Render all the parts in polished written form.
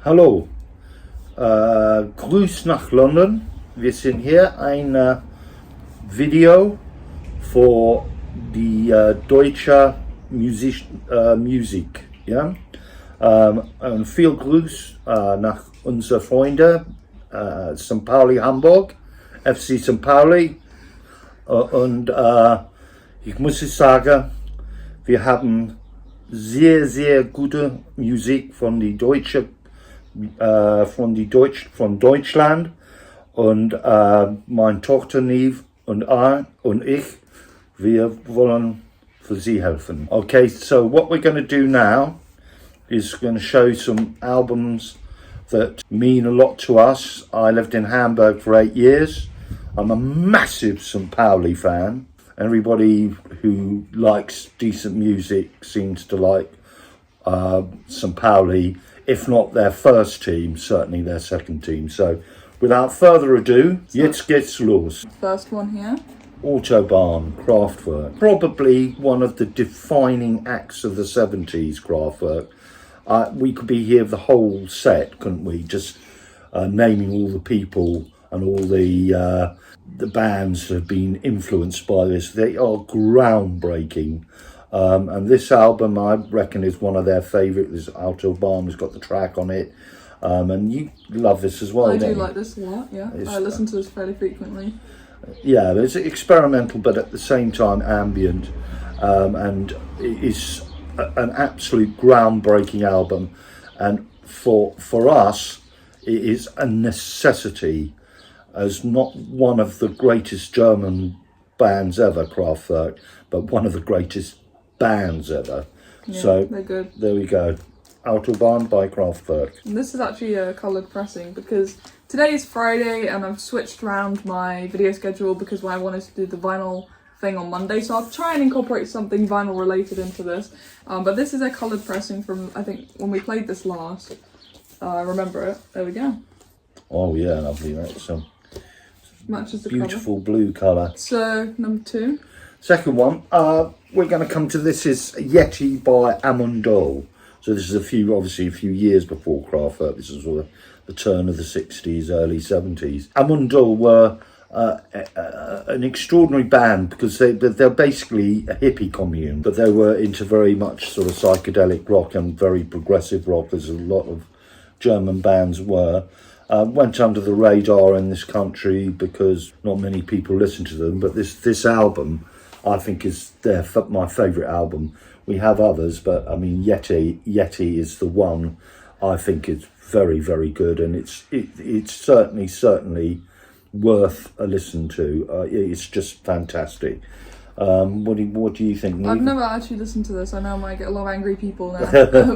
Hallo, Grüß nach London. Wir sind hier ein Video für die deutsche Musik. Ja? Und viel Grüß nach unseren Freunden St. Pauli Hamburg, FC St. Pauli. Und ich muss sagen, wir haben sehr, sehr gute Musik von Deutschland und meine Tochter Neve und ich, wir wollen für sie helfen. Okay, so what we're going to do now is going to show some albums that mean a lot to us. I lived in Hamburg for 8 years. I'm a massive St. Pauli fan. Everybody who likes decent music seems to like St. Pauli, if not their first team, certainly their second team. So without further ado, jetzt geht's los. First one here. Autobahn, Kraftwerk. Probably one of the defining acts of the 70s, Kraftwerk. We could be here the whole set, couldn't we? Just naming all the people and all the bands that have been influenced by this. They are groundbreaking. And this album, I reckon, is one of their favourite. This Autobahn has got the track on it. And you love this as well, I do like this a lot, yeah. I listen to this fairly frequently. Yeah, it's experimental, but at the same time ambient. And it's an absolute groundbreaking album. And for us, it is a necessity as not one of the greatest German bands ever, Kraftwerk, but one of the greatest bands ever. Yeah, so they're good. There we go. Autobahn by Kraftwerk. And this is actually a coloured pressing because today is Friday and I've switched around my video schedule because I wanted to do the vinyl thing on Monday, so I'll try and incorporate something vinyl related into this. But this is a coloured pressing from, I think, when we played this last. I remember it. There we go. Oh yeah, lovely. That's matches the beautiful cover. Blue colour. So number 2. Second one, we're going to come to this is Yeti by Amundol. So this is obviously a few years before Kraftwerk. This is sort of the turn of the 60s, early 70s. Amundol were an extraordinary band because they're basically a hippie commune, but they were into very much sort of psychedelic rock and very progressive rock, as a lot of German bands were. Went under the radar in this country because not many people listen to them, but this album I think is my favourite album. We have others, but I mean Yeti is the one I think is very, very good, and it's certainly worth a listen to. It's just fantastic. What do you think, Neve? I've never actually listened to this. I know I might get a lot of angry people now,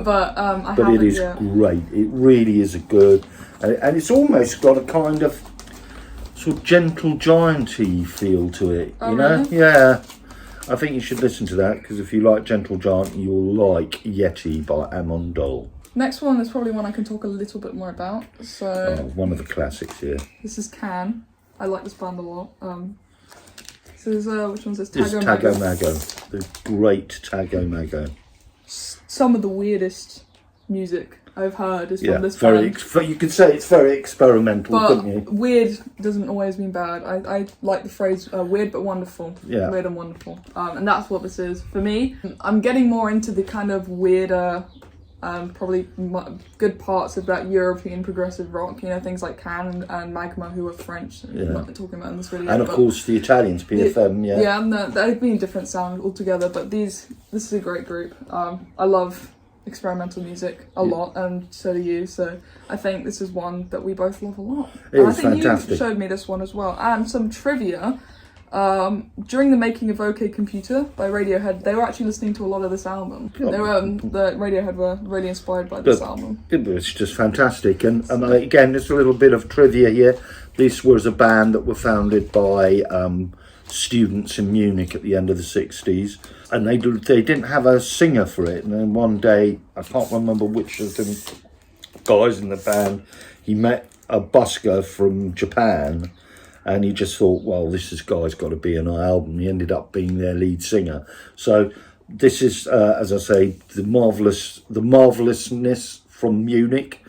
but it is great. It really is a good, and it's almost got a kind of sort of Gentle Giant-y feel to it. Oh, you know, really? Yeah. I think you should listen to that because if you like Gentle Giant, you'll like Yeti by Amundol. Next one is probably one I can talk a little bit more about. So one of the classics here. This is Can. I like this band a lot. So there's which one's this? This is Tago Mego, the great Tago Mego. Some of the weirdest music I've heard is from this band. You could say it's very experimental, but couldn't you? Weird doesn't always mean bad. I like the phrase weird but wonderful. Yeah. Weird and wonderful. And that's what this is. For me, I'm getting more into the kind of weirder, probably good parts of that European progressive rock, you know, things like Can and Magma, who are French. Yeah. I'm not talking about in this video. And of course the Italians, PFM, yeah. Yeah, and they've been a different sound altogether, but this is a great group. I love experimental music a lot, and so do you, so I think this is one that we both love a lot. It is I think fantastic. You showed me this one as well. And some trivia, during the making of OK Computer by Radiohead, they were actually listening to a lot of this album. They were, the Radiohead were really inspired by this album. It's just fantastic, and again, just a little bit of trivia here. This was a band that were founded by students in Munich at the end of the 60s, and they didn't have a singer for it, and then one day, I can't remember which of them guys in the band, he met a busker from Japan, and he just thought, well, this guy's got to be on our album. He ended up being their lead singer. So this is, as I say, the marvelousness from Munich,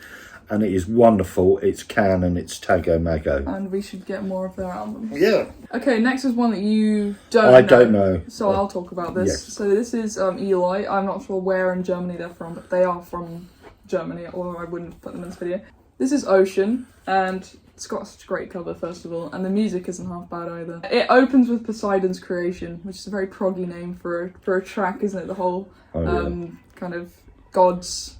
and it is wonderful. It's Can and it's Tago Mego. And we should get more of their albums. Yeah. Okay, next is one that you don't know. I don't know. So I'll talk about this. Yes. So this is Eli. I'm not sure where in Germany they're from, but they are from Germany, although I wouldn't put them in this video. This is Ocean, and it's got such a great cover, first of all, and the music isn't half bad either. It opens with Poseidon's Creation, which is a very proggy name for a track, isn't it? The whole kind of gods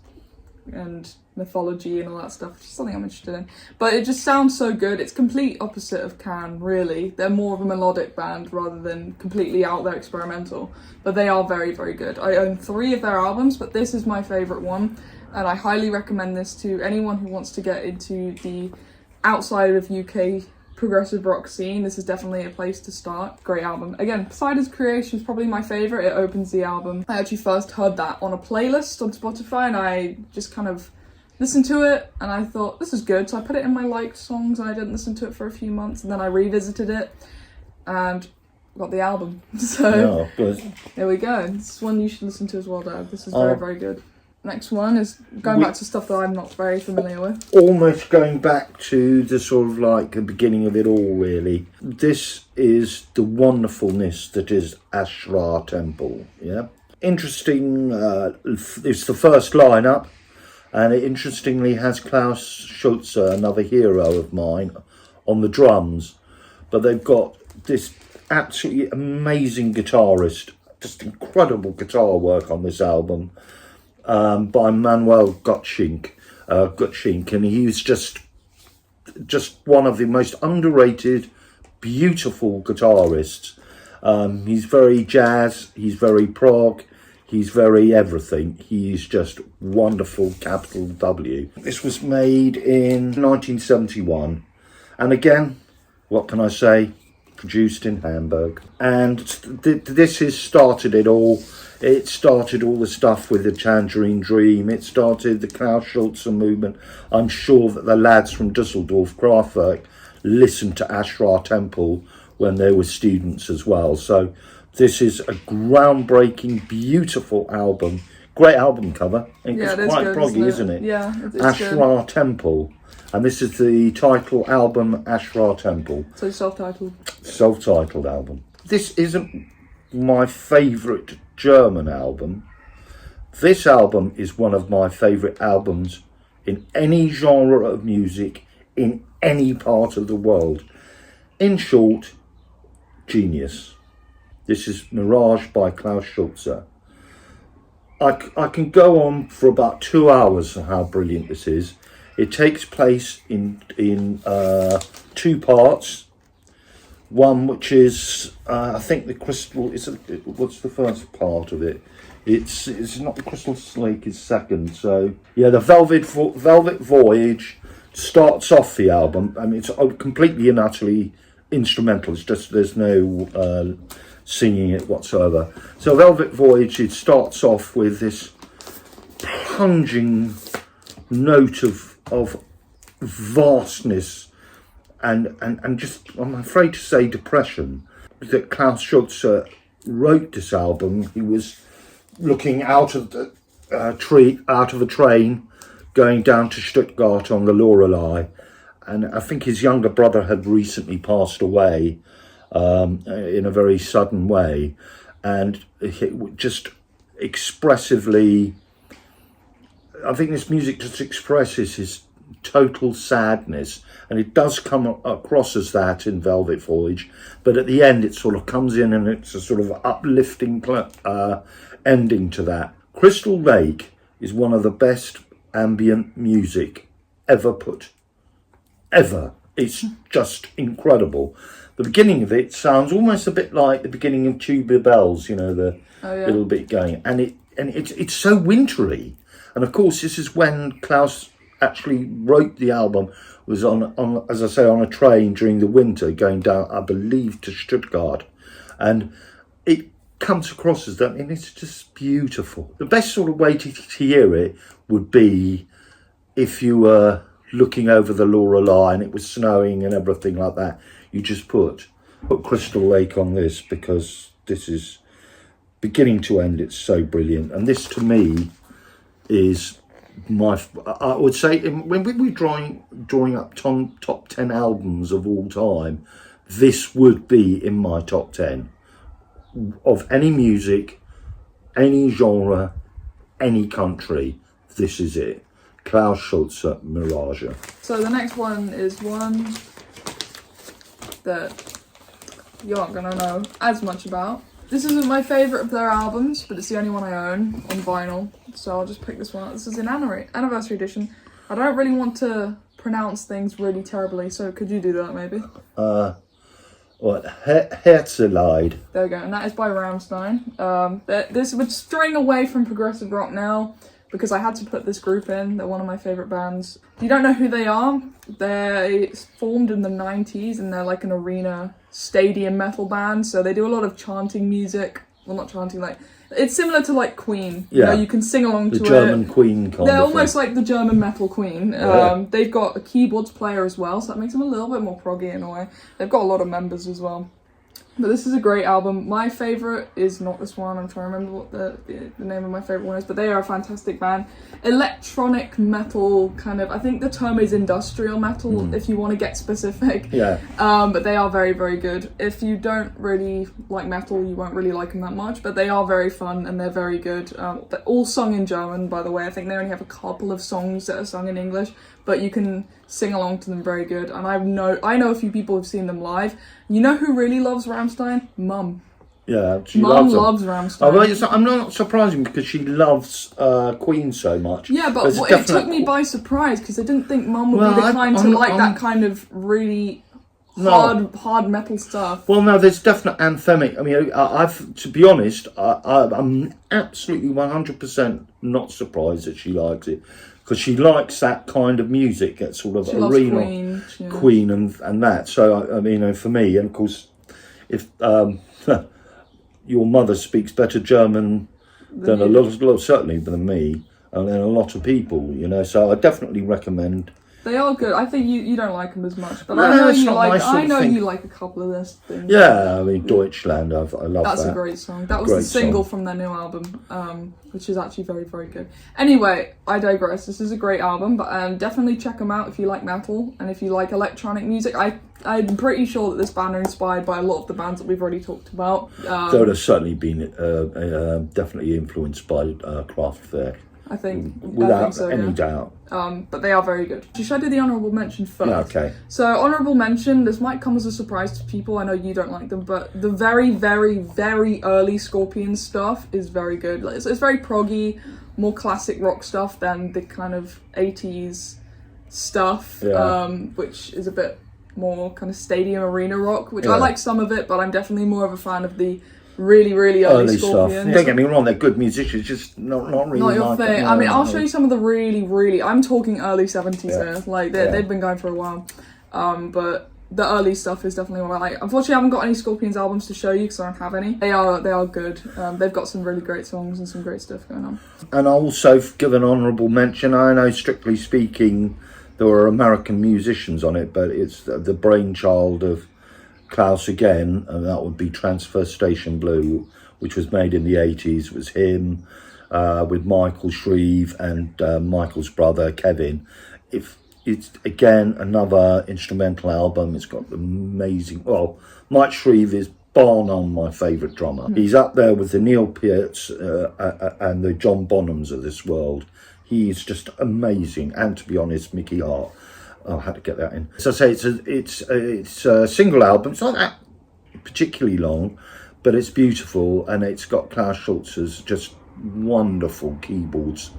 and mythology and all that stuff. It's something I'm interested in. But it just sounds so good. It's complete opposite of Can, really. They're more of a melodic band rather than completely out there experimental. But they are very, very good. I own 3 of their albums, but this is my favourite one. And I highly recommend this to anyone who wants to get into the outside of UK progressive rock scene. This is definitely a place to start. Great album. Again, Poseidon's Creation is probably my favourite. It opens the album. I actually first heard that on a playlist on Spotify, and I just kind of listened to it and I thought, this is good. So I put it in my liked songs, and I didn't listen to it for a few months, and then I revisited it and got the album. So there we go. This is one you should listen to as well, Dad. This is very, very good. Next one is going back to stuff that I'm not very familiar with. Almost going back to the sort of like the beginning of it all, really. This is the wonderfulness that is Ashra Temple, yeah? Interesting, it's the first lineup, and it interestingly has Klaus Schulzer, another hero of mine, on the drums. But they've got this absolutely amazing guitarist, just incredible guitar work on this album. By Manuel Gutschink, and he's just one of the most underrated, beautiful guitarists. He's very jazz, he's very prog, he's very everything. He's just wonderful, capital W. This was made in 1971, and again, what can I say? Produced in Hamburg, and this has started it all. It started all the stuff with the Tangerine Dream. It started the Klaus Schulzer movement. I'm sure that the lads from Dusseldorf, Kraftwerk, listened to Ashra Temple when they were students as well. So this is a groundbreaking, beautiful album. Great album cover. Yeah, it's quite proggy, isn't it? Yeah, it's Ashra Temple. And this is the title album, Ashra Temple. So self-titled. Self-titled album. This isn't my favourite German album. This album is one of my favourite albums in any genre of music, in any part of the world. In short, genius. This is Mirage by Klaus Schulzer. I can go on for about 2 hours on how brilliant this is. It takes place in 2 parts. One which is, I think the crystal is. What's the first part of it? It's not the Crystal Lake is second. So yeah, the Velvet Voyage starts off the album. I mean, it's completely and utterly instrumental. It's just there's no singing it whatsoever. So Velvet Voyage, it starts off with this plunging note of vastness. And just, I'm afraid to say, depression. That Klaus Schulzer wrote this album. He was looking out of the out of a train, going down to Stuttgart on the Lorelei, and I think his younger brother had recently passed away in a very sudden way, and just expressively, I think this music just expresses his total sadness, and it does come across as that in Velvet Voyage, but at the end it sort of comes in and it's a sort of uplifting ending to that. Crystal Lake is one of the best ambient music ever put. Ever. It's just incredible. The beginning of it sounds almost a bit like the beginning of Tubular Bells, you know, the little bit going, and it's so wintry. And of course, this is when Klaus actually wrote the album, was on as I say, on a train during the winter going down, I believe, to Stuttgart, and it comes across as that, and it's just beautiful. The best sort of way to hear it would be if you were looking over the Lorelei and it was snowing and everything like that. You just put Crystal Lake on this, because this is beginning to end, it's so brilliant. And this to me is I would say when we were drawing up top 10 albums of all time, this would be in my top 10 of any music, any genre, any country. This is it. Klaus Schulzer, Mirage. So the next one is one that you aren't gonna know as much about. This isn't my favourite of their albums, but it's the only one I own on vinyl, so I'll just pick this one up. This is an anniversary edition. I don't really want to pronounce things really terribly, so could you do that maybe? What? Herzeleid. There we go, and that is by Ramstein. We're straying away from progressive rock now, because I had to put this group in. They're one of my favourite bands. If you don't know who they are, they formed in the 90s and they're like an arena stadium metal band. So they do a lot of chanting music. Well, not chanting, like, it's similar to like Queen. Yeah. You know, you can sing along to it. The German Queen kind They're of almost thing. like the German metal Queen. Yeah. They've got a keyboards player as well, so that makes them a little bit more proggy in a way. They've got a lot of members as well. But this is a great album. My favourite is not this one. I'm trying to remember what the name of my favourite one is. But they are a fantastic band. Electronic metal kind of. I think the term is industrial metal if you want to get specific. Yeah. But they are very, very good. If you don't really like metal, you won't really like them that much. But they are very fun and they're very good. They're all sung in German, by the way. I think they only have a couple of songs that are sung in English. But you can sing along to them very good. And I know a few people who've seen them live. You know who really loves Ramstein? Mum. Yeah, she Mum loves Ramstein. Oh, well, I'm not surprising because she loves Queen so much. Yeah, but it took me by surprise because I didn't think Mum would be the kind to like that kind of really hard metal stuff. Well, no, there's definite anthemic. I mean, I've to be honest, I'm absolutely 100% not surprised that she likes it. Because she likes that kind of music, that sort of arena, Queen and that. So, I mean, for me, and of course, if your mother speaks better German than certainly than me, and then a lot of people, you know, so I definitely recommend. They are good. I think you don't like them as much, but No, I know it's you not like. my sort I of know thing. you like a couple of this things. Yeah, I mean, Deutschland, I love That's that. a great song. That was Great the single song. from their new album, which is actually very, very good. Anyway, I digress. This is a great album, but definitely check them out if you like metal and if you like electronic music. I'm pretty sure that this band are inspired by a lot of the bands that we've already talked about. They would have certainly been definitely influenced by Kraftwerk. I think Without so, any yeah. doubt. But they are very good. Should I do the honourable mention first? Yeah, okay. So, honourable mention, this might come as a surprise to people. I know you don't like them, but the very, very, very early Scorpions stuff is very good. It's very proggy, more classic rock stuff than the kind of 80s stuff, which is a bit more kind of stadium arena rock, which I like some of it, but I'm definitely more of a fan of the really, really early Scorpions. Stuff. Don't get me wrong, they're good musicians, just not really not your my thing. No, I mean, I'll show you some of the really, really. I'm talking early 70s here. Like they've been going for a while, but the early stuff is definitely what I like. Unfortunately, I haven't got any Scorpions albums to show you because I don't have any. They are good. They've got some really great songs and some great stuff going on. And I'll also give an honourable mention. I know, strictly speaking, there were American musicians on it, but it's the brainchild of Klaus again, and that would be Transfer Station Blue, which was made in the 80s. It was him with Michael Shreve and Michael's brother Kevin. If it's again another instrumental album, it's got amazing. Well, Mike Shreve is bar none my favourite drummer. He's up there with the Neil Pearts and the John Bonhams of this world. He's just amazing, and to be honest, Mickey Hart. I had to get that in. So I say it's a single album. It's not that particularly long, but it's beautiful, and it's got Klaus Schulzer's just wonderful keyboards,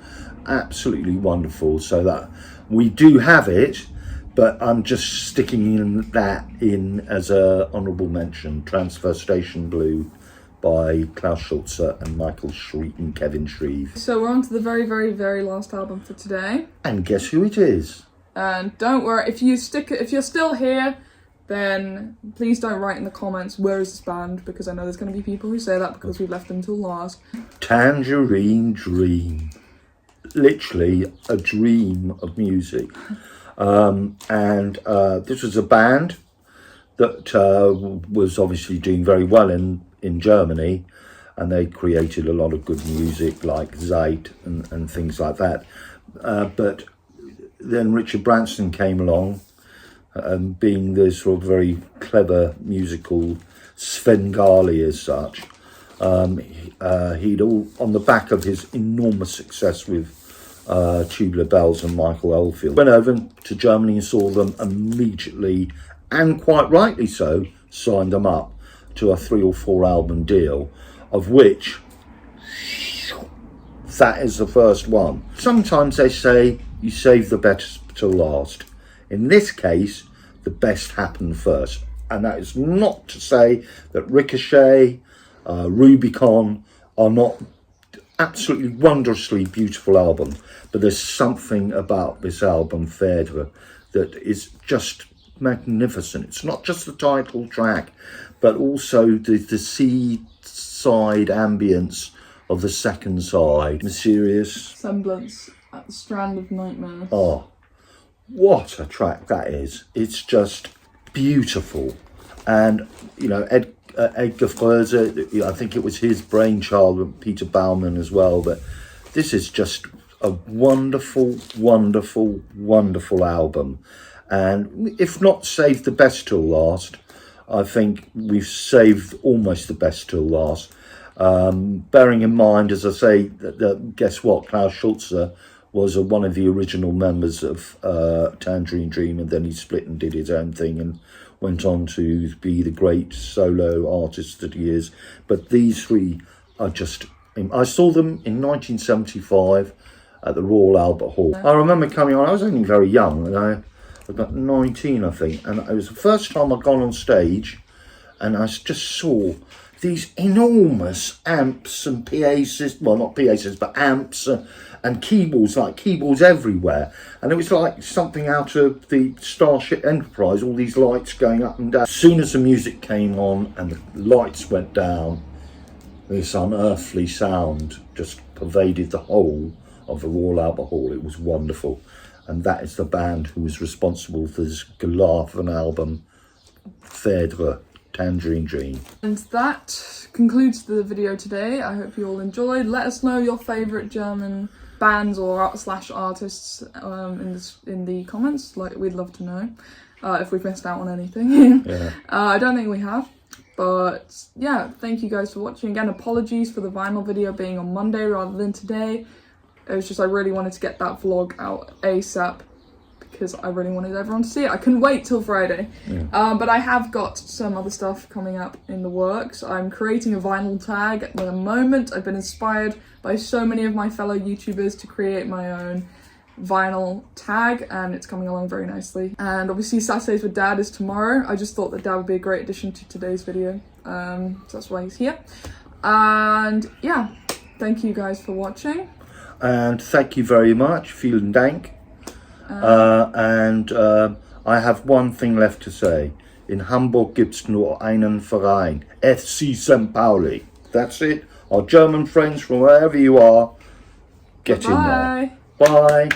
absolutely wonderful. So that we do have it, but I'm just sticking in as a honourable mention. Transfer Station Blue by Klaus Schulzer and Michael Shreve and Kevin Shreve. So we're on to the very, very, very last album for today. And guess who it is? And don't worry, if you're still here, then please don't write in the comments, where is this band? Because I know there's going to be people who say that because we've left them till last. Tangerine Dream. Literally a dream of music. This was a band that was obviously doing very well in Germany, and they created a lot of good music like Zeit and things like that. but then Richard Branson came along, being the sort of very clever musical Svengali as such. He'd all, on the back of his enormous success with Tubular Bells and Michael Oldfield, went over to Germany and saw them immediately, and quite rightly so, signed them up to a 3 or 4 album deal, of which that is the first one. Sometimes they say you save the best till last. In this case, the best happened first. And that is not to say that Ricochet, Rubicon are not absolutely wondrously beautiful albums, but there's something about this album, Phèdre, that is just magnificent. It's not just the title track, but also the seaside ambience of the second side. Mysterious Semblance at the Strand of Nightmares. Oh, what a track that is. It's just beautiful. And, you know, Edgar Froese, I think it was his brainchild with Peter Baumann as well, but this is just a wonderful, wonderful, wonderful album. And if not saved the best till last, I think we've saved almost the best till last. Bearing in mind, as I say, that guess what, Klaus Schulzer was one of the original members of Tangerine Dream, and then he split and did his own thing and went on to be the great solo artist that he is. But these three are just... I saw them in 1975 at the Royal Albert Hall. I remember coming on, I was only very young, and I was about 19, I think, and it was the first time I'd gone on stage, and I just saw these enormous amps and PA systems, well, not PA systems, but amps and keyboards, like keyboards everywhere. And it was like something out of the Starship Enterprise, all these lights going up and down. As soon as the music came on and the lights went down, this unearthly sound just pervaded the whole of the Royal Albert Hall. It was wonderful. And that is the band who was responsible for this Gelafen album, Phèdre, Tangerine Dream. And that concludes the video today. I hope you all enjoyed. Let us know your favourite German bands or artists in the comments. Like, we'd love to know if we've missed out on anything. Yeah. I don't think we have. But yeah, thank you guys for watching. Again, apologies for the vinyl video being on Monday rather than today. It was just I really wanted to get that vlog out ASAP because I really wanted everyone to see it. I couldn't wait till Friday. Yeah. But I have got some other stuff coming up in the works. I'm creating a vinyl tag at the moment. I've been inspired by so many of my fellow YouTubers to create my own vinyl tag, and it's coming along very nicely. And obviously Saturdays with Dad is tomorrow. I just thought that Dad would be a great addition to today's video. So that's why he's here. And yeah, thank you guys for watching. And thank you very much. Vielen Dank. I have one thing left to say. In Hamburg gibt's nur einen Verein, FC St. Pauli. That's it. Our German friends from wherever you are, get in there. Bye.